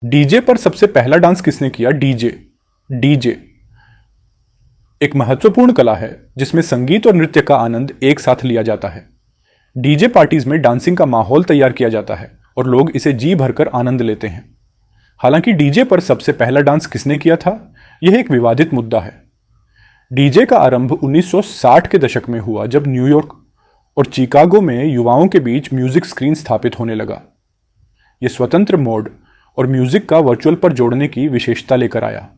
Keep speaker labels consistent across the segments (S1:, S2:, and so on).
S1: DJ पर सबसे पहला डांस किसने किया? डीजे। डीजे एक महत्वपूर्ण कला है जिसमें संगीत और नृत्य का आनंद एक साथ लिया जाता है। डीजे पार्टीज में डांसिंग का माहौल तैयार किया जाता है और लोग इसे जी भरकर आनंद लेते हैं। हालांकि डीजे पर सबसे पहला डांस किसने किया था, यह एक विवादित मुद्दा है। डीजे का आरंभ 1960 के दशक में हुआ जब न्यूयॉर्क और चिकागो में युवाओं के बीच म्यूजिक स्क्रीन स्थापित होने लगा। यह स्वतंत्र मोड और म्यूजिक का वर्चुअल पर जोड़ने की विशेषता लेकर आया।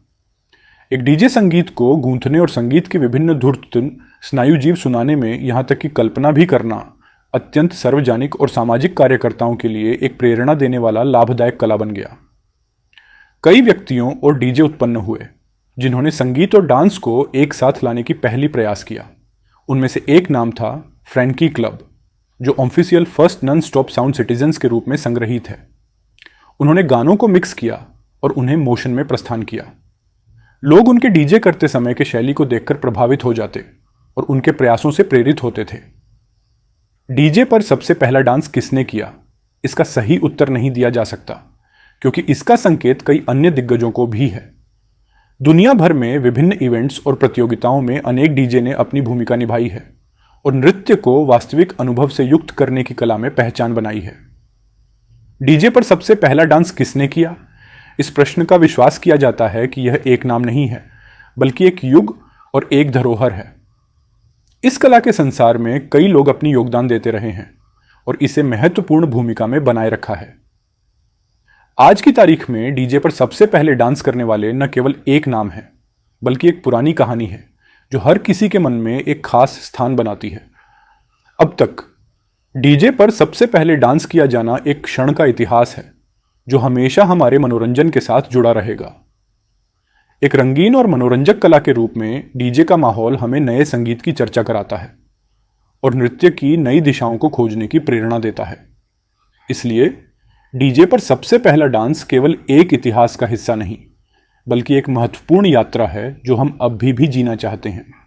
S1: एक डीजे संगीत को गूंथने और संगीत की विभिन्न धुन स्नायु जीव सुनाने में, यहां तक कि कल्पना भी करना, अत्यंत सार्वजनिक और सामाजिक कार्यकर्ताओं के लिए एक प्रेरणा देने वाला लाभदायक कला बन गया। कई व्यक्तियों और डीजे उत्पन्न हुए जिन्होंने संगीत और डांस को एक साथ लाने की पहली प्रयास किया। उनमें से एक नाम था फ्रैंकी क्लब, जो official first non stop sound citizens के रूप में संग्रहीत है। उन्होंने गानों को मिक्स किया और उन्हें मोशन में प्रस्थान किया। लोग उनके डीजे करते समय के शैली को देखकर प्रभावित हो जाते और उनके प्रयासों से प्रेरित होते थे। डीजे पर सबसे पहला डांस किसने किया, इसका सही उत्तर नहीं दिया जा सकता, क्योंकि इसका संकेत कई अन्य दिग्गजों को भी है। दुनिया भर में विभिन्न इवेंट्स और प्रतियोगिताओं में अनेक डीजे ने अपनी भूमिका निभाई है और नृत्य को वास्तविक अनुभव से युक्त करने की कला में पहचान बनाई है। डीजे पर सबसे पहला डांस किसने किया? इस प्रश्न का विश्वास किया जाता है कि यह एक नाम नहीं है, बल्कि एक युग और एक धरोहर है। इस कला के संसार में कई लोग अपनी योगदान देते रहे हैं और इसे महत्वपूर्ण भूमिका में बनाए रखा है। आज की तारीख में डीजे पर सबसे पहले डांस करने वाले न केवल एक नाम है, बल्कि एक पुरानी कहानी है जो हर किसी के मन में एक खास स्थान बनाती है। अब तक डीजे पर सबसे पहले डांस किया जाना एक क्षण का इतिहास है जो हमेशा हमारे मनोरंजन के साथ जुड़ा रहेगा। एक रंगीन और मनोरंजक कला के रूप में डीजे का माहौल हमें नए संगीत की चर्चा कराता है और नृत्य की नई दिशाओं को खोजने की प्रेरणा देता है। इसलिए डीजे पर सबसे पहला डांस केवल एक इतिहास का हिस्सा नहीं, बल्कि एक महत्वपूर्ण यात्रा है जो हम अब भी जीना चाहते हैं।